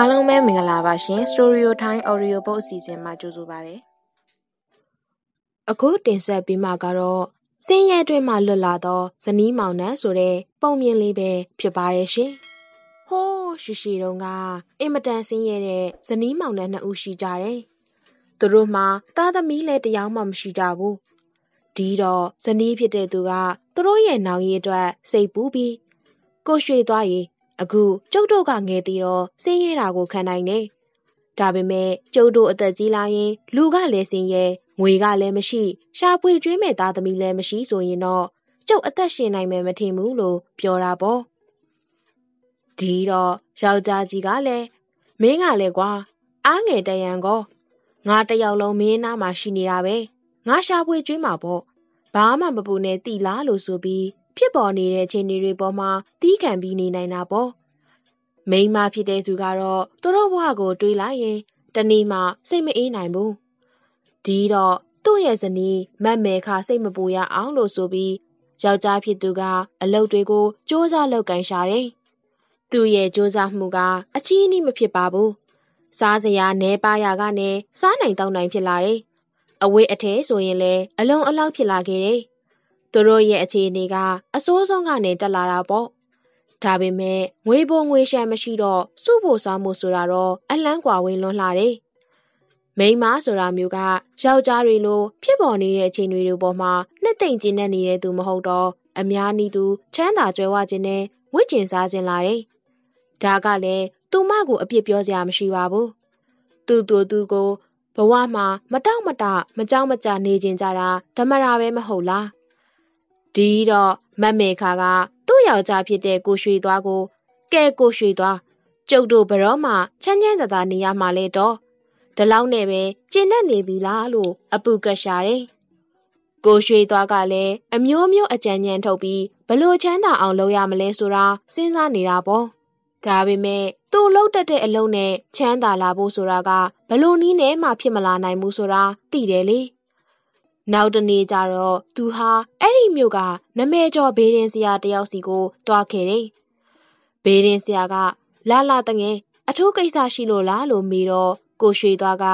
အားလုံးပဲမင်္ဂလာပါရှင် Story Time Audio Book အစီအစဉ်မှာကြိုဆိုပါရစေ။အခုတင်ဆက်ပေးမှာကတော့စင်းရဲတွင်မှလွတ်လာသောဇနီးမောင်နှံဆိုတဲ့ပုံမြင်လေးပဲဖြစ်ပါတယ်ရှင်။ဟိုးရှိတုန်းကအင်မတန်စင်းရဲတဲ့ဇနီးမောင်နှံနှစ်ဦးရှိကြတယ်။သူတို့မှာသားသမီးလည်းတစ်ယောက်မှမရှိကြဘူး။ဒီတော့ဇနီးဖြစ်တဲ့သူကသူတို့ရဲ့နောင်ရည်အတွက်စိတ်ပူပြီးကိုရွှေသွားရီအခုကျုပ်တို့ကငယ်သေးတော့ဆင်းရဲတာကိုခံနိုင်နေ။ဒါပေမဲ့ကျုပ်တို့အသက်ကြီးလာရင်လူကလည်းဆင်းရဲငွေကလည်းမရှိရှာဖွေကျွေးမဲ့သားသမီးလည်းမရှိဆိုရင်တော့ကျုပ်အသက်ရှင်နိုင်မယ်မထင်ဘူးလို့ပြောတာပေါ့။ဒီတော့ယောက်ျားကြီးကလည်းမင်းကလည်းကွာအားငယ်တရံကောငါတယောက်လုံးမင်းနားမှာရှိနေတာပဲငါရှာဖွေကျွေးမှာပေါ့ဘာမှမပူနဲ့တိလားလို့ဆိုပြီးဖြစ်ပေါ်နေတဲ့ခြေနေတွေပေါ်မှာတီးခံပြီးနေနိုင်တာပေါ့မိန်းမဖြစ်တဲ့သူကတော့သူတို့ဘဝကိုတွေးလိုက်ရင်တနေ့မှစိတ်မအေးနိုင်ဘူးဒီတော့သူ့ရဲ့ဇနီးမတ်မဲခါစိတ်မပူရအောင်လို့ဆိုပြီးယောက်ျားဖြစ်သူကအလုပ်တွေကိုစ조사လုပ်ကန်ရှာတယ်သူ့ရဲ့စ조사မှုကအချီးအနှီးမဖြစ်ပါဘူးစားစရာနဲပါရကနေစားနိုင်တောင်းနိုင်ဖြစ်လာတယ်အဝေးအထဲဆိုရင်လည်းအလုံးအလောက်ဖြစ်လာခဲ့တယ်သူတို့ရဲ့အခြေအနေကအဆိုးဆုံးကနေတက်လာတာပေါ့ဒါပေမဲ့ငွေပိုငွေရှမ်းမရှိတော့စုဖို့စားမှုဆိုတာတော့အလန်းကွာဝေးလွန်းလာတယ်မိန်းမဆိုတာမျိုးကယောက်ျားတွေလိုဖြစ်ပေါ်နေတဲ့အခြေအနေတွေပေါ်မှာနှစ်သိမ့်ကျဉ်တဲ့နေတဲ့သူမဟုတ်တော့အများနည်းသူချမ်းသာကြွယ်ဝခြင်းနဲ့ဝတ်ကျင်စားခြင်းလာတယ်ဒါကလည်းသူမကိုအပြစ်ပြောစရာမရှိပါဘူးသူကိုဘဝမှာမတောင့်မတမကြောက်မကြနေခြင်းကြတာဓမ္မရာပဲမဟုတ်လားဒီတော့မတ်မေခါကသူ့ယောက်ျားဖြစ်တဲ့ကိုရွှေသွားကိုကဲကိုရွှေသွားကျုပ်တို့ဘရောမှချမ်းချမ်းသာသာနေရမှာလေတော့ဒီလောက်နဲ့ပဲကျင့်တတ်နေပြီလားလို့အပူကရှာတယ်ကိုရွှေသွားကလည်းအမျိုးမျိုးအကြံဉာဏ်ထုတ်ပြီးဘလို့ချမ်းသာအောင်လုပ်ရမလဲဆိုတာစဉ်းစားနေတာပေါ့ဒါပေမဲ့သူ့လုပ်တတ်တဲ့အလုပ်နဲ့ချမ်းသာလာဖို့ဆိုတာကဘလို့နည်းနဲ့မှဖြစ်မလာနိုင်ဘူးဆိုတာသိတယ်လေနောက်တနေ့ကျတော့သူဟာအဲ့ဒီမြို့ကနမဲကျော်ဘေးရင်ဆရာတယောက်စီကိုတွားခဲ့တယ်။ဘေးရင်ဆရာကလာတငယ်အထူးကိစ္စရှိလို့လားလို့မေးတော့ကိုရွှေသွားက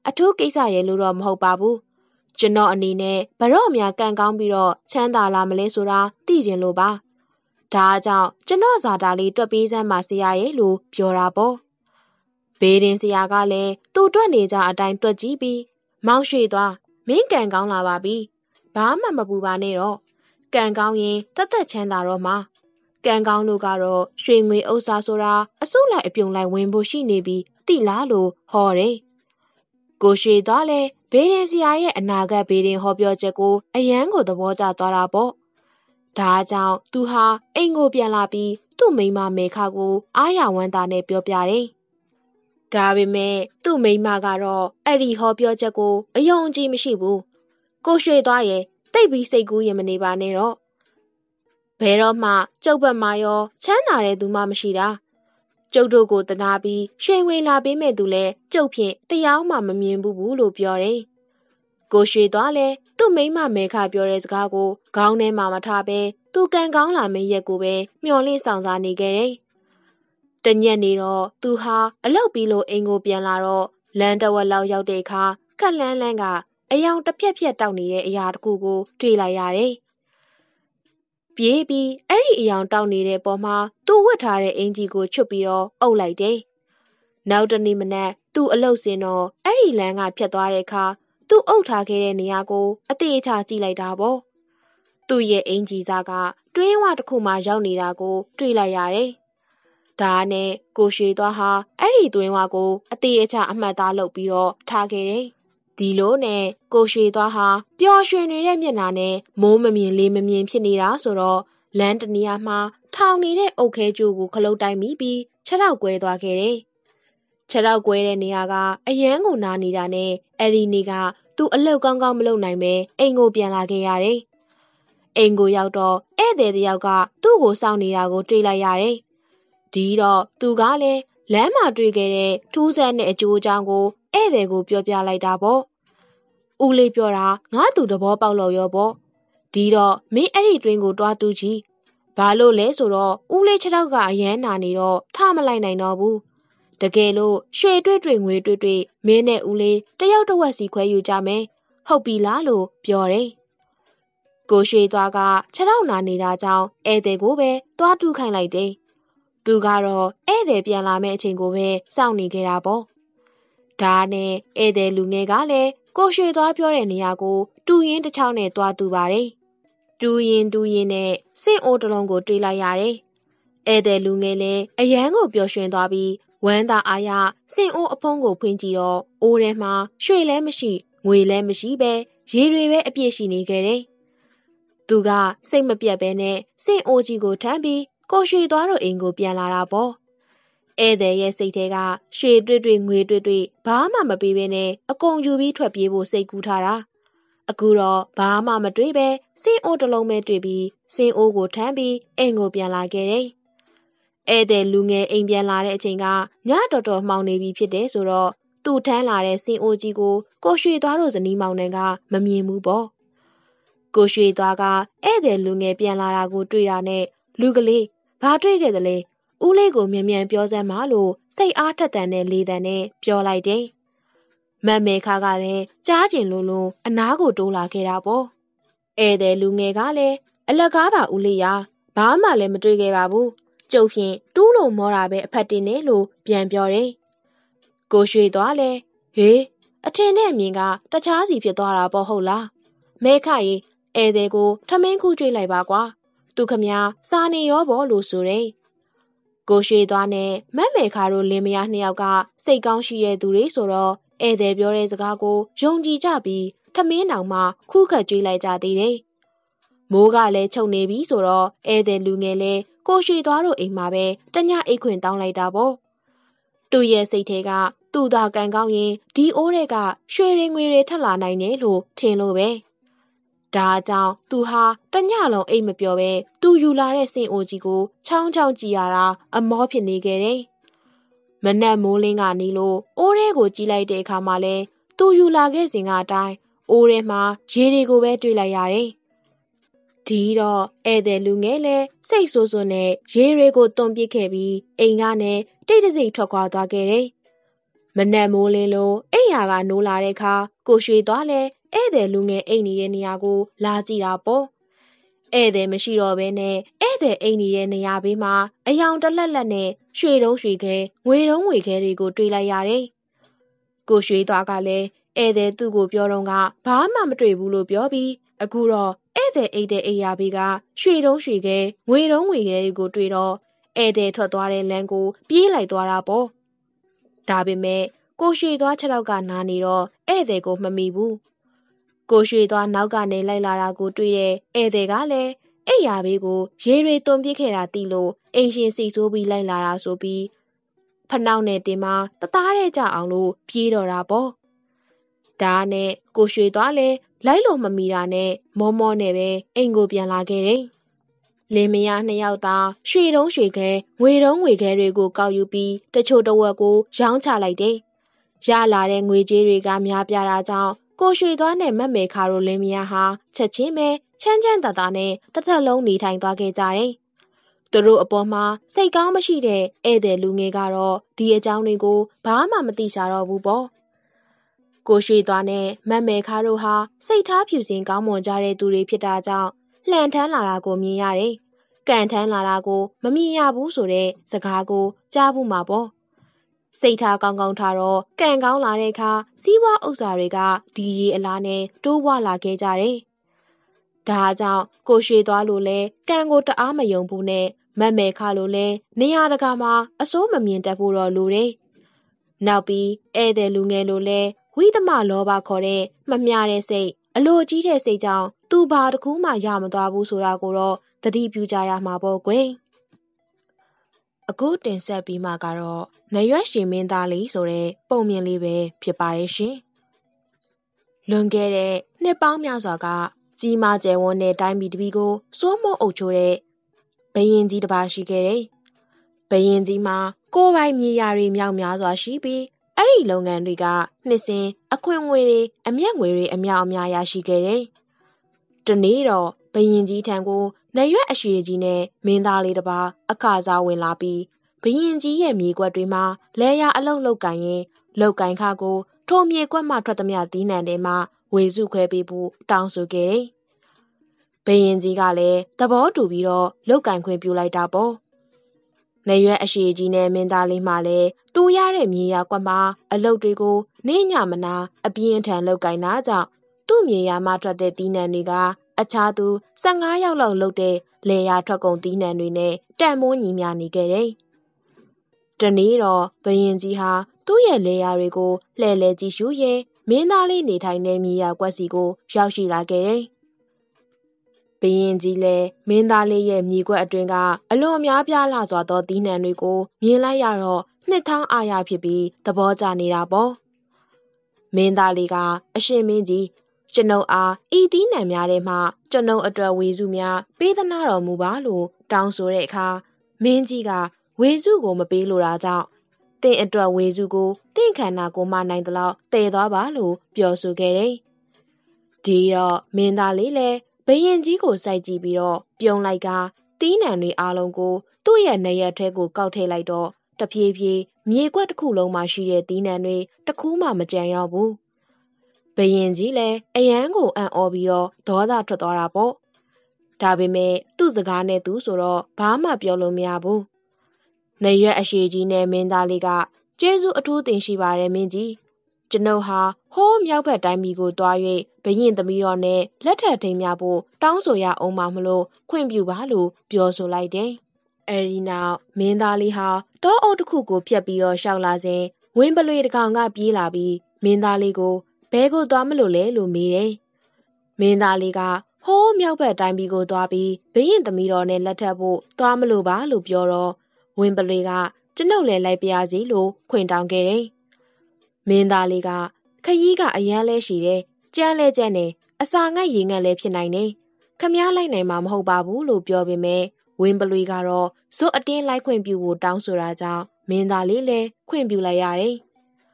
အထူးကိစ္စရဲ့လို့တော့မဟုတ်ပါဘူး။ကျွန်တော်အနေနဲ့ဘရော့များကံကောင်းပြီးတော့ချမ်းသာလာမလဲဆိုတာသိကျင်လို့ပါ။ဒါကြောင့်ကျွန်တော်ဇာတာလေးတွက်ပေးစမ်းပါဆရာရဲ့လို့ပြောတာပေါ့။ဘေးရင်ဆရာကလည်းသူ့တွက်နေကြအတိုင်းတွက်ကြည့်ပြီးမောင်းရွှေသွားမင်းကံကောင်းလာပါပြီ။ဘာမှမပူပါနဲ့တော့။ကံကောင်းရင်သက်ချမ်းသာတော့မှာ။ကံကောင်းလို့ကတော့ရွှေငွေဥစ္စာဆိုတာအစုလိုက်အပြုံလိုက်ဝင်ဖို့ရှိနေပြီတိလားလို့ဟောတယ်။ကိုရွှေသွားလဲဘေးရင်ဆရာရဲ့အနာဂတ်ဘေးရင်ဟောပြောချက်ကိုအယမ်းကိုသဘောကျသွားတာပေါ့။ဒါကြောင့်သူဟာအိမ်ကိုပြန်လာပြီးသူ့မိန်းမမေခါကိုအားရဝမ်းသာနဲ့ပြောပြတယ်။ဒါပေမဲ့သူ့မိန်းမကတော့အဲ့ဒီဟောပြောချက်ကိုအယုံကြည်မရှိဘူးကိုရွှေသွားရဲ့တိတ်ပြီးစိတ်ကူးရင်မနေပါနဲ့တော့ဘယ်တော့မှကျုပ်ဘက်မှာရောချမ်းသာတဲ့သူမှမရှိတာကျုပ်တို့ကိုတနာပြီးရွှေငွေလာပေးမဲ့သူလဲကျုပ်ဖြင့်တရားမှမမြင်ဘူးလို့ပြောတယ်ကိုရွှေသွားလဲသူ့မိန်းမမဲခပြောတဲ့စကားကိုခေါင်းထဲမှာမထားပဲသူကံကောင်းလာမယ့်ရက်ကိုပဲမျှော်လင့်ဆောင်စားနေခဲ့တယ်တညက်နေတော့သူဟာအလောက်ပြီးလို့အိမ်ကိုပြန်လာတော့လမ်းတဝက်လောက်ရောက်တဲ့အခါခက်လန်းကအယောင်တစ်ဖြက်တောက်နေတဲ့အရာတစ်ခုကိုတွေ့လိုက်ရတယ်။ပြေးပြီးအဲ့ဒီအယောင်တောက်နေတဲ့ပေါ်မှာသူ့ဝတ်ထားတဲ့အင်ကြီးကိုချွတ်ပြီးတော့အုပ်လိုက်တယ်။နောက်တနေ့မနက်သူ့အလုပ်စင်တော့အဲ့ဒီလမ်းကဖြတ်သွားတဲ့အခါသူ့အုပ်ထားခဲ့တဲ့နေရာကိုအသေးချာကြည့်လိုက်တာပေါ့။သူ့ရဲ့အင်ကြီးစားကတွင်းဝတစ်ခုမှရောက်နေတာကိုတွေ့လိုက်ရတယ်။ဒါနဲ့ကိုရွှေသွားဟာအဲ့ဒီတွင်းဝကိုအသေးအချာအမှတ်သားလုပ်ပြီးတော့ထားခဲ့တယ်။ဒီလိုနဲ့ကိုရွှေသွားဟာပျော်ရွှင်နေတဲ့မျက်နှာနဲ့မိုးမမြင်လေးမမြင်ဖြစ်နေတာဆိုတော့လမ်းတနေရာမှာထောင်နေတဲ့အုတ်ခဲကျိုးကိုခလုတ်တိုင်းမိပြီးခြေထောက်ကွဲသွားခဲ့တယ်။ခြေထောက်ကွဲတဲ့နေရာကအယမ်းကိုနားနေတာနဲ့အဲ့ဒီနေ့ကသူ့အလုပ်ကောင်းကောင်းမလုပ်နိုင်ပဲအိမ်ကိုပြန်လာခဲ့ရတယ်။အိမ်ကိုရောက်တော့ဧည့်သည်တယောက်ကသူ့ကိုစောင့်နေတာကိုတွေ့လိုက်ရတယ်။ဒီတော့သူကလည်းလမ်းမှာတွေ့ခဲ့တဲ့ထူးဆန်းတဲ့အကျိုးအကြောင်းကိုဧည့်သည်ကိုပြောပြလိုက်တာပေါ့။ဦးလေးပြောတာငါသူသဘောပေါက်လို့ရောပေါ့။ဒီတော့မင်းအဲ့ဒီတွင်းကိုတွားတူးကြည့်။ဘာလို့လဲဆိုတော့ဦးလေးခြေထောက်ကအယမ်းနာနေတော့ထမလိုက်နိုင်တော့ဘူး တကယ်လို့ရွှေတွေ့ငွေတွေ့မင်းနဲ့ဦးလေးတယောက်တစ်ဝက်စီခွဲယူကြမယ်ဟုတ်ပြီလားလို့ပြောတယ်ကိုရွှေသွားကခြေထောက်နာနေတာကြောင့်ဧည့်သည်ကိုပဲသွားတူးခိုင်းလိုက်တယ်သူကတော့ဧည့်သည်ပြန်လာမယ့်အချိန်ကိုပဲစောင့်နေခဲ့တာပေါ့ဒါနဲ့ဧည့်သည်လူငယ်ကလည်းကိုရွှေသွားပြောတဲ့နေရာကိုတူရင်တစ်ချောင်းနဲ့သွားတူပါတယ်တူရင်နဲ့စင့်အိုးတစ်လုံးကိုတွေးလိုက်ရတယ်ဧည့်သည်လူငယ်လည်းအရန်ကိုပျော်ရွှင်သွားပြီးဝမ်းသာအားရစင့်အိုးအဖုံးကိုဖွင့်ကြည့်တော့အိုးထဲမှာရွှေလည်းမရှိငွေလည်းမရှိပဲရေတွေပဲအပြည့်ရှိနေခဲ့တယ်သူကစိတ်မပြတ်ပဲနဲ့စင့်အိုးကြီးကိုထမ်းပြီးကိုရွှေသွားတို့အိမ်ကိုပြန်လာတာပေါ့ဧည့်သည်ရဲ့စိတ်ထဲကရွှေတွေ့ငွေတွေ့ဘာမှမပေးဘဲနဲ့အကုန်ယူပြီးထွက်ပြေးဖို့စိတ်ကူးထားတာအခုတော့ဘာမှမတွေ့ပဲစင့်အိုးတစ်လုံးပဲတွေ့ပြီးစင့်အိုးကိုထမ်းပြီးအိမ်ကိုပြန်လာခဲ့တယ်ဧည့်သည်လူငယ်အိမ်ပြန်လာတဲ့အချိန်ကညတော်တော်မှောင်နေပြီဖြစ်တယ်ဆိုတော့သူ့ထမ်းလာတဲ့စင့်အိုးကြီးကိုရွှေသွားတို့ဇနီးမောင်နှံကမမြင်ဘူးပေါ့ကိုရွှေသွားကဧည့်သည်လူငယ်ပြန်လာတာကိုတွေ့တာနဲ့လူကလေးဘာတွေ့ခဲ့သလဲဦးလေးကိုမြန်ပြောစမ်းပါလို့စိတ်အားထက်သန်တဲ့လေသံနဲ့ပြောလိုက်တယ်မတ်မေခါကလည်းကြားကျင်လို့အနားကိုတိုးလာခဲ့တာပေါ့ဧည့်သည်လူငယ်ကလည်းအလကားပါဦးလေးရာဘာမှလည်းမတွေ့ခဲ့ပါဘူးကျုပ်ဖြင့်တူးလို့မောတာပဲအဖက်တင်နေလို့ပြန်ပြောတယ်ကိုရွှေသွားလဲဟေးအထင်နဲ့အမြင်ကတခြားစီဖြစ်သွားတာပေါ့ဟုတ်လားမဲခရေဧည့်သည်ကိုထမင်းခူးကျွေးလိုက်ပါကွာသူခမစာနေရောဘောလို့ဆိုတယ်ကိုရွှေသွားနဲ့မတ်မေခါတို့လင်မယားနှစ်ယောက်ကစိတ်ကောင်းရှိတဲ့သူတွေဆိုတော့ဧည့်သည်ပြောတဲ့စကားကိုယုံကြည်ကြပြီးထမင်းတောင်မှခုခတ်ကျွေးလိုက်ကြသေးတယ်မိုးကလည်းချုပ်နေပြီဆိုတော့ဧည့်သည်လူငယ်လည်းကိုရွှေသွားတို့အိမ်မှာပဲတညအိတ်ခွင့်တောင်းလိုက်တာပေါ့သူ့ရဲ့စိတ်ထဲကသူ့သာကံကောင်းရင်ဒီအိုးတွေကရွှေတွေငွေတွေထက်လာနိုင်တယ်လို့ထင်လို့ပဲဒါကြောင့်သူဟာတညလုံးအိတ်မပျော်ပဲသူယူလာတဲ့စင်အိုကြီးကိုချောင်းကြည့်ရတာအမောဖြစ်နေခဲ့တယ်မနက်မိုးလင်းကနေလို့အိုးထဲကိုကြည့်လိုက်တဲ့အခါမှာလဲသူယူလာခဲ့စဉ်ကအတိုင်းအိုးထဲမှာရေတွေကိုပဲတွေ့လိုက်ရတယ်ဒီတော့ဧည့်သည်လူငယ်လည်းစိတ်ဆိုးဆိုးနဲ့ရေတွေကိုတွန်းပစ်ခဲ့ပြီးအိမ်ကနေတိတ်တဆိတ်ထွက်ခွာသွားခဲ့တယ်။မနက်မိုးလင်းလို့အိမ်ယာကနိုးလာတဲ့အခါကိုရွှေသွားလဲဧည့်သည်လူငယ်အိမ်နေတဲ့နေရာကိုလာကြည့်တာပေါ့။ဧည့်သည်မရှိတော့ဘဲနဲ့ဧည့်သည်အိမ်နေတဲ့နေရာဘေးမှာအယောင်တလက်နဲ့ရွှေတုံးရွှေခဲငွေတုံးငွေခဲတွေကိုတွေ့လိုက်ရတယ်။ကိုရွှေသွားကလည်းဧည့်သည်သူ့ကိုပြောတော့ကဘာမှမတွေ့ဘူးလို့ပြောပြီးအခုတော့ဧည့်သည်အိတ်တဲ့အိယာဘေးကရွှေတုံးရွှေခဲငွေတုံးငွေခဲတွေကိုတွေ့တော့ဧည့်သည်ထွက်သွားတဲ့လမ်းကိုပြေးလိုက်သွားတာပေါ့ဒါပေမဲ့ကိုရွှေသွားခြေထောက်ကနားနေတော့ဧည့်သည်ကိုမမိဘူးကိုရွှေသွားနောက်ကနေလိုက်လာတာကိုတွေ့တဲ့ဧည့်သည်ကလည်းအိယာဘေးကိုရေတွေတွန်းပစ်ခဲ့တာသိလို့အိမ်ရှင်စီဆိုးပြီးလိုက်လာတာဆိုပြီးဖနှောက်နဲ့တင်မှာတသားတဲ့ကြအောင်လို့ပြေးတော့တာပေါ့ဒါနဲ့ကိုရွှေသွားလဲလိုက်လို့မမီတာနဲ့မောနဲ့ပဲအိမ်ကိုပြန်လာခဲ့တယ်။လင်မယားနှစ်ယောက်သာရွှေတုံးရွှေခဲငွေတုံးငွေခဲတွေကိုကောက်ယူပြီးတချို့တဝက်ကိုရောင်းချလိုက်တယ်။ရလာတဲ့ငွေကြေးတွေကများပြားတာကြောင့်ကိုရွှေသွားနဲ့မတ်မေခါတို့လင်မယားဟာချက်ချင်းပဲချမ်းသာသာနဲ့တစ်သက်လုံးနေထိုင်သွားခဲ့ကြတယ်။သူတို့အပေါ်မှာစိတ်ကောင်းမရှိတဲ့ဧည့်သည်လူငယ်ကတော့ဒီအကြောင်းတွေကိုဘာမှမသိကြတော့ဘူးပေါ့။ကိုရွှေသွားနဲ့မတ်မေခါတို့ဟာစိတ်ထားဖြူစင်ကောင်းမွန်ကြတဲ့သူတွေဖြစ်တာကြောင့်လှန်ထမ်းလာတာကိုမြင်ရတယ်။ကန်ထမ်းလာတာကိုမမြင်ရဘူးဆိုတဲ့စကားကိုကြားဘူးမှာပေါ့။စိတ်ထားကောင်းကောင်းထားတော့ကန်ကောင်းလာတဲ့အခါစီးပွားဥစ္စာတွေကဒီရေအလားနဲ့တိုးပွားလာခဲ့ကြတယ်။ဒါကြောင့်ကိုရွှေသွားလို့လဲကန်ကိုတအားမယုံဘူးနဲ့မတ်မေခါလို့လဲနေရာတကာမှာအစိုးမမြင်တတ်ဖို့တော့လိုတယ်။နောက်ပြီးဧည့်သည်လူငယ်လို့လဲဝိသမလောဘခေါ်တဲ့မမျှတဲ့စိတ်အလိုကြီးတဲ့စိတ်ကြောင့်သူဘာတစ်ခုမှရမသွားဘူးဆိုတာကိုတော့သတိပြုကြရမှာပေါ့ကွယ်အခုတင်ဆက်ပြီးမှကတော့နရွက်ရှင်မင်းသားလေးဆိုတဲ့ပုံမြင်လေးပဲဖြစ်ပါရဲ့ရှင်လွန်ခဲ့တဲ့နှစ်ပေါင်းများစွာကကြီးမားကျယ်ဝန်းတဲ့တိုင်းပြည်တစ်ပြည်ကိုစိုးမိုးအုပ်ချုပ်တဲ့ဘုရင်ကြီးတစ်ပါးရှိခဲ့တယ်ဘုရင်ကြီးမှာကိုယ်ပိုင်မြေယာတွေမြောက်များစွာရှိပြီးအဲ့ဒီလုပ်ငန်းတွေကနှစ်စဉ်အခွင့်ငွေတွေအမျက်ငွေတွေအများအများရရှိခဲ့တယ်။တနေ့တော့ဘုရင်ကြီးထံကိုနရွက်အရွှေကြီးနဲ့မင်းသားလေးတစ်ပါးအခစားဝင်လာပြီးဘ ဘရင်ကြီးရဲ့မြေကွက်တွေမှာလဲရအလုံလောက်ကန်ရင်လောက်ကန်ခါကိုထိုမြေကွက်မှထွက်သမျှသီးနှံတွေမှဝေစုခွဲပေးဖို့တောင်းဆိုခဲ့တယ်။ဘရင်ကြီးကလည်းသဘောတူပြီးတော့လောက်ကန်ခွင့်ပြုလိုက်တာပေါ့။နေရွက်အရှိကြီးနဲ့မင်းသားလေးမှလည်းသူရတဲ့မြေယာကွက်မှာအလုတ်တွေကိုနေညမနာအပြင်းထန်လောက်ကန်တာကြောင့်သူ့မြေယာမှထွက်တဲ့သီးနှံတွေကအခြားသူ15ယောက်လောက်လုပ်တဲ့လေယာထွက်ကုန်သီးနှံတွေနဲ့တန်မိုးညီမျှနေခဲ့တယ်။တနေ့တော့ဘရင်ကြီးဟာသူ့ရဲ့လေယာတွေကိုလှည့်လည်ကြည့်ရှုရင်မင်းသားလေးနေထိုင်တဲ့မြေယာကွက်စီကိုရောက်ရှိလာခဲ့တယ်။ဘရင်ကြီးလည်းမင်းသားလေးရဲ့မြေကွက်အတွင်းကအလွန်အများပြားလာစွာသောသီးနှံတွေကိုမြင်လိုက်ရတော့နှစ်ထောင်းအားရဖြစ်ပြီးသဘောကျနေတာပေါ့။မင်းသားလေးကအရှင်မင်းကြီးကျွန်ုပ်အားဤသီးနှံများထဲမှကျွန်ုပ်အတွက်ဝေစုများပေးသနာတော်မူပါလို့တောင်းဆိုတဲ့အခါမင်းကြီးကဝေစုကိုမပေးလိုတာကြောင့်တင့်အတွက်ဝေစုကိုတင့်ခန္ဓာကိုမနိုင်သလောက်တည်သွားပါလို့ပြောဆိုခဲ့တယ်။ဒီတော့မင်းသားလေးလည်းဘရင်ကြီးကိုစိုက်ကြည့်ပြီးတော့ပြုံးလိုက်ကသီးနှံတွေအားလုံးကိုသူ့ရဲ့နေရက်ထဲကိုကောက်ထည့်လိုက်တော့တဖြည်းဖြည်းမြေကွက်တစ်ခုလုံးမှာရှိတဲ့သီးနှံတွေတစ်ခုမှမကျန်တော့ဘူး။ဘရင်ကြီးလည်းအယံကိုအံ့ဩပြီးတော့ဒေါသထွက်သွားတာပေါ့။ဒါပေမဲ့သူ့စကားနဲ့သူဆိုတော့ဘာမှပြောလို့မရဘူး။နေရွက်အရှိကြီးနဲ့မင်းသားလေးကကျေးဇူးအထူးတင်ရှိပါတယ်မင်းကြီး။ကျွန်ုပ်ဟာဟိုးမြောက်ဘက်တိုင်းပြည်ကိုတွား၍ဘရင်သမီးတော်နဲ့လက်ထပ်ထိမ်းများဖို့တောင်းဆိုရအောင်မလို့ခွင့်ပြုပါလို့ပြောဆိုလိုက်တယ်။အဲဒီနောက်မင်းသားလေးဟာတောအုပ်တစ်ခုကိုဖျက်ပြီးတော့ရှောက်လာစဉ်ဝင်းပလွေတစ်ကောင်ကပြေးလာပြီးမင်းသားလေးကိုဘဲကိုသွားမလို့လဲလို့မေးတယ်။မင်းသားလေးကဟိုးမြောက်ဘက်တိုင်းပြည်ကိုသွားပြီးဘရင်သမီးတော်နဲ့လက်ထပ်ဖို့သွားမလို့ပါလို့ပြောတော့ဝင်းပလွေကကျွန်ုပ်လည်းလိုက်ပြရစီလို့ခွင့်တောင်းခဲ့တယ်။မင်းသားလေးကခရီးကအရန်လဲရှိတယ်ကြမ်းလဲကြမ်းတယ်အစာငတ်ရေငတ်လဲဖြစ်နိုင်တယ်ခမည်းလိုက်နိုင်မှာမဟုတ်ပါဘူးလို့ပြောပေမဲ့ဝင်းပလွေကတော့ဇွတ်အတင်းလိုက်ခွင့်ပြုဖို့တောင်းဆိုတာကြောင့်မင်းသားလေးလည်းခွင့်ပြုလိုက်ရတယ်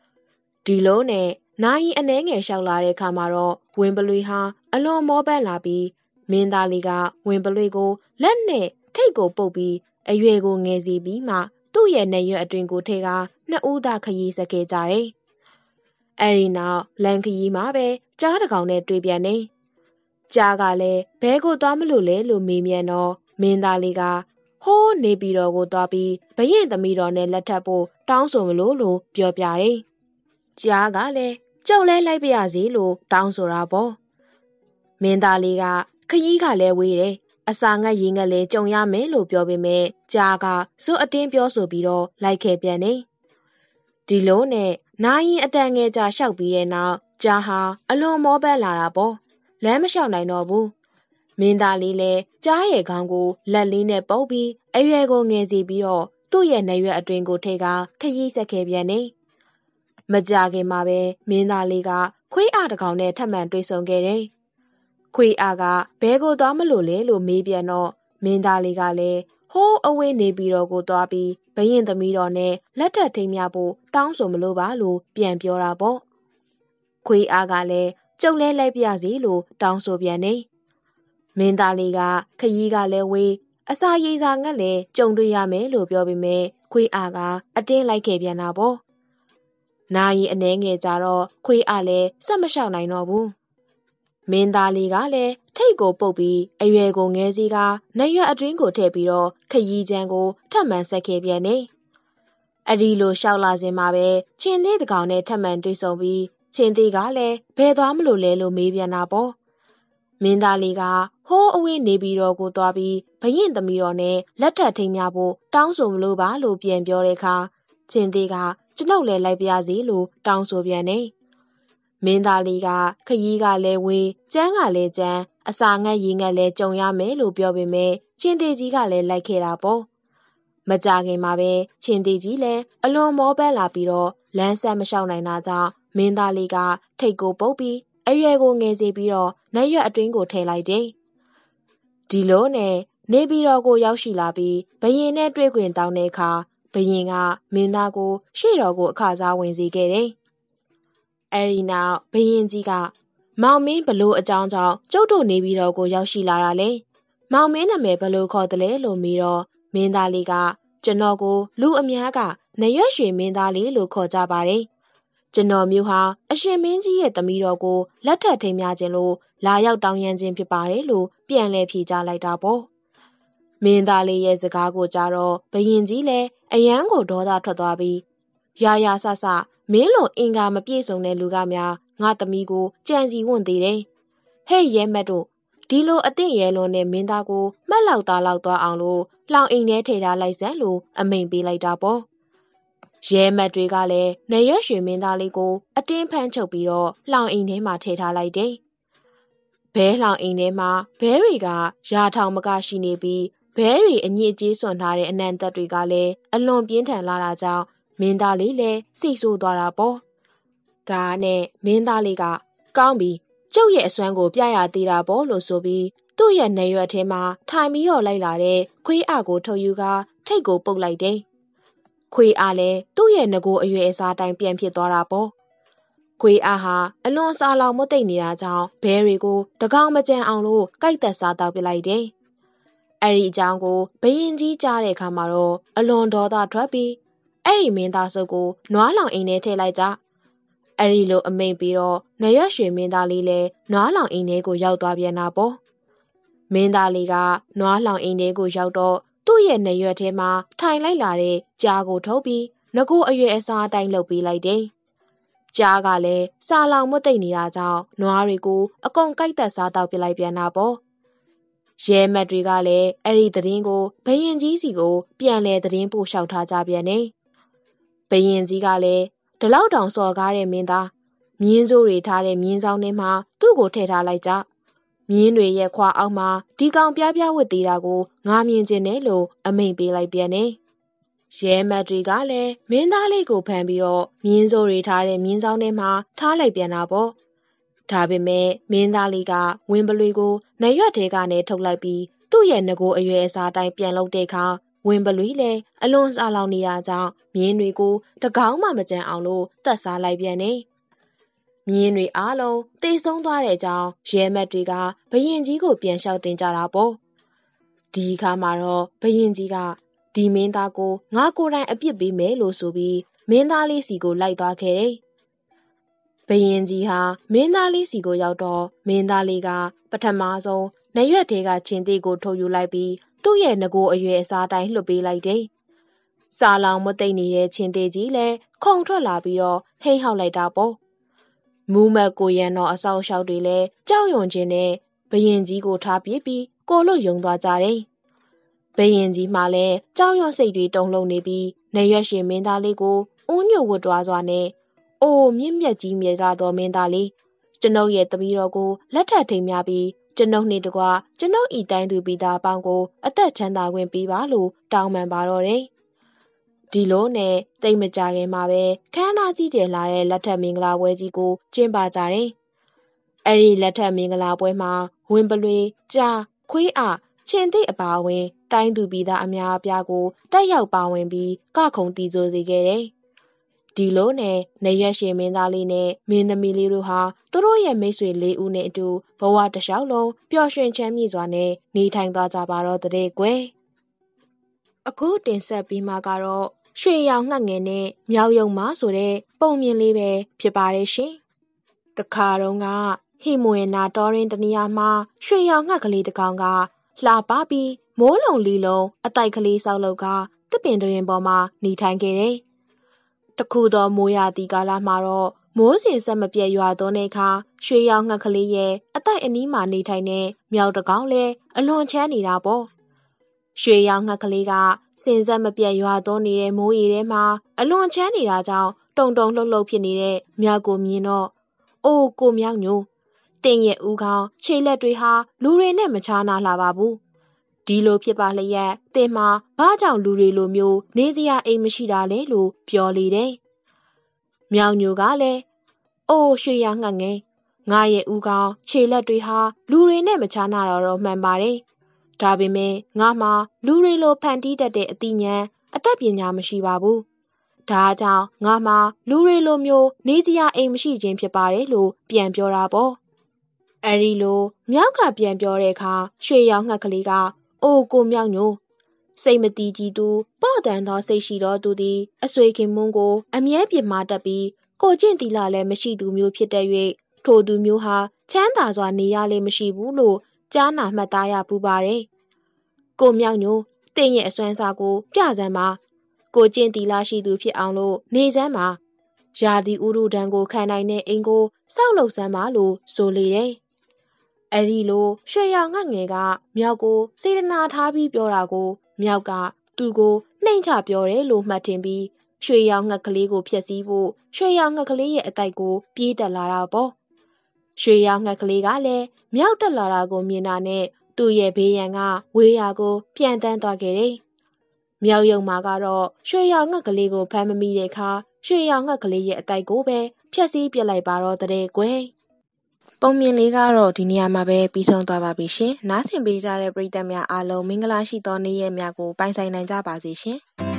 ။ဒီလိုနဲ့နိုင်အနှဲငယ်လျှောက်လာတဲ့အခါမှာတော့ဝင်းပလွေဟာအလွန်မောပန်းလာပြီးမင်းသားလေးကဝင်းပလွေကိုလက်နဲ့ထိတ်ကိုပုတ်ပြီးအရွယ်ကိုငယ်စီပြီးမှသူ့ရဲ့နေရွက်အတွင်ကိုထဲကနှစ်ဦးသားခရီးဆက်ခဲ့ကြတယ်။အဲဒီနောက်လန်ခရီးမှာပဲကြားတစ်ကောင်နဲ့တွေ့ပြန်နေ။ကြားကလည်းဘဲကိုသွားမလို့လဲလို့မေးမြန်းတော့မင်းသားလေးကဟိုးနေပြည်တော်ကိုသွားပြီးဘရင်သမီးတော်နဲ့လက်ထပ်ဖို့တောင်းဆိုမလို့ပြောပြတယ်။ကြားကလည်းကျုပ်လဲလိုက်ပြရစီလို့တောင်းဆိုတာပေါ့။မင်းသားလေးကခရီးကလည်းဝေးတယ်။အစာငတ်ရေငတ်လည်းကြုံရမယ်လို့ပြောပေမဲ့ကြားကဇွတ်အတင်းပြောဆိုပြီးတော့လိုက်ခဲ့ပြန်နေ။ဒီလိုနဲ့နိုင်ရင်အတန်ငယ်ကြာလျှောက်ပြီးတဲ့နောက်ကြားဟာအလွန်မောပန်းလာတာပေါ့။လမ်းမလျှောက်နိုင်တော့ဘူး။မင်းသားလေးလည်းကြားရဲ့ခေါင်းကိုလက်လေးနဲ့ပုတ်ပြီးအရွယ်ကိုငယ်စီပြီးတော့သူ့ရဲ့နေရွက်အတွင်ကိုထဲကခရီးဆက်ခဲ့ပြန်နေ။မကြခင်မှာပဲမင်းသားလေးကခွေးအားတစ်ကောင်နဲ့ထပ်မံတွေ့ဆုံခဲ့တယ်။ခွေးအားကဘဲကိုသွားမလို့လဲလို့မေးပြန်တော့မင်းသားလေးကလည်းဟိုးအဝေးနေပြီးတော့ကိုသွားပြီးဘရင်သမီးတော်နဲ့လက်ထပ်ထိမ်းများဖို့တောင်းဆိုမလို့ပါလို့ပြန်ပြောတာပေါ့။ခွေးအားကလည်းကျုပ်လဲလိုက်ပြစီလို့တောင်းဆိုပြန်နေ။မင်းသားလေးကခရီးကလည်းဝေးအစာရိစာငတ်လည်းကြုံတွေ့ရမယ်လို့ပြောပေမဲ့ခွေးအားကအတင်းလိုက်ခဲ့ပြန်တာပေါ့။နိုင်အနှဲငယ်ကြတော့ခွေးအားလည်းဆက်မလျှောက်နိုင်တော့ဘူး။မင်းသားလေးကလည်းထိတ်ကိုပုတ်ပြီးအရွယ်ကိုငယ်စီကနေရွက်အတွင်းကိုထည့်ပြီးတော့ခရီးချမ်းကိုထပ်မံဆက်ခဲ့ပြန်နေ။အဒီလိုလျှောက်လာစဉ်မှာပဲချင်းသေးတကောင်နဲ့ထပ်မံတွေ့ဆုံပြီးချင်းသေးကလည်းဘယ်သွားမလို့လဲလို့မေးပြန်တာပေါ့။မင်းသားလေးကဟိုးအဝေးနေပြီးတော့ကိုသွားပြီးဘရင်သမီးတော်နဲ့လက်ထပ်ထိမ်းများဖို့တောင်းဆိုမလို့ပါလို့ပြန်ပြောတဲ့အခါချင်းသေးကကျွန်ုပ်လည်းလိုက်ပြစီလို့တောင်းဆိုပြန်နေ။မင်းသားလေးကခရီးကလည်းဝေးကျန်းကလည်းကျန်းအစာငတ်ရေငတ်လည်းကြုံရမယ်လို့ပြောပေမဲ့ချင်းသေးကြီးကလည်းလိုက်ခဲ့တာပေါ့။မကြခင်မှာပဲချင်းသေးကြီးလည်းအလွန်မောပန်းလာပြီးတော့လမ်းဆက်မလျှောက်နိုင်တာကြောင့်မင်းသားလေးကထိတ်ကိုပုတ်ပြီးအရွယ်ကိုငယ်စီပြီးတော့နေရွက်အတွင်းကိုထည့်လိုက်တယ်။ဒီလိုနဲ့နေပြည်တော်ကိုရောက်ရှိလာပြီးဘရင်နဲ့တွေ့ခွင့်တောင်းတဲ့အခါဘရင်ကမင်းသားကိုရှေ့တော်ကိုအခစားဝင်စေခဲ့တယ်။အဲဒီနောက်ဘရင်ကြီးကမောင်မင်းဘလို့အကြောင်းကြောင့်ကျုပ်တို့နေပြည်တော်ကိုရောက်ရှိလာတာလဲ။မောင်မင်းနာမည်ဘလို့ခေါ်တယ်လဲလို့မေးတော့မင်းသားလေးက ကျွန်တော်ကိုလူအများကနရွက်ရွှေမင်းသားလေးလို့ခေါ်ကြပါတယ်။ကျွန်တော်မျိုးဟာအရှင်မင်းကြီးရဲ့သမီးတော်ကိုလက်ထပ်ထိမ်းမြခြင်းလို့လာရောက်တောင်းရမ်းခြင်းဖြစ်ပါတယ်လို့ပြန်လည်ဖြေကြားလိုက်တာပေါ့။မင်းသားလေးရဲ့စကားကိုကြားတော့ဘယင်ကြီးလည်းအယမ်းကိုဒေါသထွက်သွားပြီးရာရာဆဆမင်းလိုအင်္ဂါမပြည့်စုံတဲ့လူကများငါသမီးကိုကြံစီဝန့်သေးတယ်။ဟဲ့ရဲမက်တို့ဒီလိုအသင့်ရဲလွန်တဲ့မင်းသားကိုမှတ်လောက်သားလောက်သွားအောင်လို့လှောင်အိမ်ထဲထည့်ထားလိုက်စမ်းလို့အမိန်ပေးလိုက်တာပေါ့။ရဲမက်တွေကလည်းနရွက်ရွှေမင်းသားလေးကိုအတင်းဖမ်းချုပ်ပြီးတော့လှောင်အိမ်ထဲမှာထည့်ထားလိုက်တယ်။ဘဲလှောင်အိမ်ထဲမှာဘဲတွေကရာထောင်မကရှိနေပြီးဘဲတွေအညစ်အကြေးစွန့်ထားတဲ့အနံ့သက်တွေကလည်းအလွန်ပြင်းထန်လာတာကြောင့်မင်းသားလေးလည်းစိတ်ဆိုးသွားတာပေါ့။ဒါနဲ့မင်းသားလေးကကောင်းပြီကျုပ်ရဲ့အစွမ်းကိုပြရသေးတာပေါ့လို့ဆိုပြီးသူ့ရဲ့နေရွက်ထဲမှာထိုင်ပြီးတော့လိုက်လာတဲ့ခွေးအကိုထုတ်ယူကထိတ်ကိုပုတ်လိုက်တယ်။ခွေးအလည်းသူ့ရဲ့ငကိုအရွယ်အစားတိုင်းပြန်ဖြစ်သွားတာပေါ့။ခွေးအဟာအလွန်စားလောင်မသိမ့်နေတာကြောင့်ဘဲတွေကိုတကောင်မကြံအောင်လို့ကြိုက်သက်စားတောက်ပစ်လိုက်တယ်။အဲ့ဒီအကြောင်းကိုဘယင်ကြီးကြားတဲ့အခါမှာတော့အလွန်ဒေါသထွက်ပြီးအဲ့ဒီမင်းသားစုပ်ကိုနွားလောင်အိမ်ထဲထည့်လိုက်ကြ။အဲ့ဒီလိုအမိန်ပြီးတော့နရွက်ရွှေမင်းသားလေးလည်းနွားလောင်အိမ်ထဲကိုရောက်သွားပြန်တာပေါ့။မင်းသားလေးကနွားလောင်အိမ်ထဲကိုရောက်တော့သူ့ရဲ့နရွက်ထဲမှာထိုင်လိုက်လာတဲ့ကြားကိုထုတ်ပြီးငကိုအရွယ်အစားအတိုင်းလုပ်ပေးလိုက်တယ်။ကြားကလည်းစားလောင်မသိမ့်နေတာကြောင့်နွားတွေကိုအကုန်ကြိုက်သက်စားတောက်ပစ်လိုက်ပြန်တာပေါ့။ရဲမက်တွေကလည်းအဲ့ဒီသတင်းကိုဘယင်ကြီးစီကိုပြန်လဲသတင်းပို့လျှောက်ထားကြပြန်တယ်။ဘယင်ကြီးကလည်းဒီလောက်တောင်စော်ကားတဲ့မင်းသားမြင်းစိုးတွေထားတဲ့မြင်းဆောင်ထဲမှာသူ့ကိုထည့်ထားလိုက်ကြမြင်းတွေရဲ့ခွာအောက်မှာဒီကောင်ပြားပြားဝတ်သေးတာကိုငါမြင်ကျင်တယ်လို့အမိန်ပေးလိုက်ပြန်တယ်ရဲမက်တွေကလည်းမင်းသားလေးကိုဖမ်းပြီးတော့မြင်းစိုးတွေထားတဲ့မြင်းဆောင်ထဲမှာထားလိုက်ပြန်တာပေါ့ဒါပေမဲ့မင်းသားလေးကဝင်းပလွေကိုနရွက်ထဲကနေထုတ်လိုက်ပြီးသူ့ရဲ့ငကိုအရွယ်အစားတိုင်းပြန်လုပ်တဲ့အခါဝင်းပလွေလည်းအလွန်စားလောင်နေတာကြောင့်မြင်းတွေကိုတကောင်မှမကြံအောင်လို့တတ်စားလိုက်ပြန်တယ်မြင်းတွေအားလုံးတေဆုံးသွားတဲ့အကြောင်းရဲမက်တွေကဘယင်ကြီးကိုပြန်လျှောက်တင်ကြတာပေါ့ဒီအခါမှာတော့ဘယင်ကြီးကဒီမင်းသားကိုငါကိုယ်တိုင်အပြစ်ပေးမယ်လို့ဆိုပြီးမင်းသားလေးစီကိုလိုက်သွားခဲ့တယ်ဘယင်ကြီးဟာမင်းသားလေးစီကိုရောက်တော့မင်းသားလေးကပထမဆုံးနရွက်ထဲကချင်းသေးကိုထုတ်ယူလိုက်ပြီးသူ့ရဲ့ငကိုအရွယ်အစားတိုင်းလွှတ်ပေးလိုက်တယ်စားလောင်မသိမ့်နေတဲ့ချင်းသေးကြီးလည်းခုန်ထွက်လာပြီးတော့ဟိမ့်ဟောက်လိုက်တာပေါ့မူးမတ်ကိုရန်တော်အဆောက်အအုံတွေလည်းကြောက်ရွံ့ခြင်းနဲ့ဘယင်ကြီးကိုထားပစ်ပြီးကိုလို့ယုံသွားကြတယ်။ဘယင်ကြီးမှလည်းကြောက်ရွံ့စိတ်တွေတုန်လှုပ်နေပြီးနေရွက်ရှင်မင်းသားလေးကိုဦးညို့ဝတ်တွားစွာနဲ့အိုးမြင့်မြတ်ကြီးမြတ်လာတော်မင်းသားလေးကျွန်ုပ်ရဲ့တပည့်တော်ကိုလက်ထပ်ထိမ်းများပြီးကျွန်ုပ်နှင့်တကွကျွန်ုပ်ဤတိုင်းသူပြည်သားအပေါင်းကိုအသက်ချမ်းသာခွင့်ပေးပါလို့တောင်းပန်ပါတော့တယ်။ဒီလိုနဲ့တိတ်မကြခင်မှာပဲခမ်းနားကြီးကျယ်လာတဲ့လက်ထက်မင်္ဂလာပွဲကြီးကိုကျင်းပကြတယ်။အဲ့ဒီလက်ထက်မင်္ဂလာပွဲမှာဝင်းပလွေကြားခွေးအချင်းသိအပါဝင်တိုင်းသူပြည်သားအများအပြားကိုတက်ရောက်ပါဝင်ပြီးကခုံတီဆိုစေခဲ့တယ်။ဒီလိုနဲ့နေရွက်ရှင်မင်းသားလေးနဲ့မင်းသမီးလေးတို့ဟာသူတို့ရဲ့မိတ်ဆွေ၄ဦးနဲ့အတူဘဝတစ်လျှောက်လုံးပျော်ရွှင်ချမ်းမြေ့စွာနဲ့နေထိုင်သွားကြပါတော့တဲ့ကွယ်။အခုတင်ဆက်ပြီးမှကတော့ရွှေရောင်ငှက်ငယ်နဲ့မြောက်ယုံမဆိုတဲ့ပုံမြင်လေးပဲဖြစ်ပါတယ်ရှင်။တခါတုန်းကဟိမွေနာတော်ရင်တနေရာမှာရွှေရောင်ငှက်ကလေးတစ်ကောင်ကလှပပြီးမိုးလုံလီလုံးအတိုက်ကလေးဆောက်လောက်ကတစ်ပင်တွင်ပေါ်မှာနေထိုင်ခဲ့တယ်။တခုသောမိုးရာသီကာလမှာတော့မိုးစင်ဆက်မပြတ်ရွာသွန်းတဲ့အခါရွှေရောင်ငှက်ကလေးရဲ့အတိုက်အနီးမှာနေထိုင်တဲ့မြောက်တစ်ကောင်လည်းအလွန်ချမ်းနေတာပေါ့။ရွှေရောင်ငှက်ကလေးကစင်ဆက်မပြတ်ရွာသွန်းနေတဲ့မိုးရေထဲမှာအလွန်ချမ်းနေတာကြောင့်တုန်တုန်လှုပ်လှုပ်ဖြစ်နေတဲ့မြောက်ကိုမြင်တော့အိုးကိုမြောက်ညိုတင်းရဲ့ဦးခေါင်းခြေလက်တွေဟာလူတွေနဲ့မခြားနာလှပါဘူးဒီလိုဖြစ်ပါလျက်တင်းမှာဘာကြောင့်လူတွေလိုမျိုးနေစရာအိမ်မရှိတာလဲလို့ပြောလေတယ်မြောက်ညိုကလည်းအိုးရွှေရငှက်ငယ်ငါရဲ့ဦးခေါင်းခြေလက်တွေဟာလူတွေနဲ့မခြားနာတော့မှန်ပါတယ်ဒါပေမဲ့ငါမှာလူတွေလိုဖန်တီးတတ်တဲ့အသိဉာဏ်အတတ်ပညာမရှိပါဘူးဒါကြောင့်ငါမှာလူတွေလိုမျိုးနေစရာအိမ်မရှိခြင်းဖြစ်ပါတယ်လို့ပြန်ပြောတာပေါ့အဲဒီလိုမြောက်ကပြန်ပြောတဲ့အခါရွှေရောင်ငှက်ကလေးကအိုးကိုမြောက်ညို စိတ်မတီးကြည်သူပေါ့တန်သောစိတ်ရှိသောသူသည်အဆွေခင်မွန်းကိုအမြဲပြစ်မှားတတ်ပြီးကိုကျင့်သီလလည်းမရှိသူမျိုးဖြစ်တဲ့၍ထိုသူမျိုးဟာချမ်းသာစွာနေရလေမရှိဘူးလို့ကြားနာမှတ်သားရပူပါတယ်။ကိုမြောက်ညိုတင့်ရဲ့အစွမ်းစားကိုပြစမ်းပါကိုကျင့်သီလရှိသူဖြစ်အောင်လို့နေစမ်းပါရာသီဥတုဒဏ်ကိုခံနိုင်တဲ့အိမ်ကိုစောက်လုပ်စမ်းပါလို့ဆိုလေတယ်။အဲဒီလိုရွှေရောင်ငတ်ငယ်ကမြောက်ကိုစေတနာထားပြီးပြောတာကိုမြောက်ကသူ့ကိုနှိမ့်ချပြောတယ်လို့မှတ်ထင်ပြီးရွှေရောင်ငှက်ကလေးကိုဖျက်ဆီးဖို့ရွှေရောင်ငှက်ကလေးရဲ့အတိုက်ကိုပြေးတက်လာတာပေါ့ရွှေရောင်ငှက်ကလေးကလည်းမြောက်တက်လာတာကိုမြင်တာနဲ့သူ့ရဲ့ဘေးရန်ကဝေးရာကိုပြန်တန်းသွားခဲ့တယ်မြောက်ယုံမှာကတော့ရွှေရောင်ငှက်ကလေးကိုဖမ်းမမိတဲ့အခါရွှေရောင်ငှက်ကလေးရဲ့အတိုက်ကိုပဲဖျက်ဆီးပစ်လိုက်ပါတော့တဲ့ကွယ်ပုံမြင်လေးကတော့ဒီနေရာမှာပဲပြီးဆုံးသွားပါပြီရှင်နားဆင်ပေးကြတဲ့ပရိသတ်များအားလုံးမင်္ဂလာရှိသောနေ့ရက်များကိုပိုင်ဆိုင်နိုင်ကြပါစေရှင်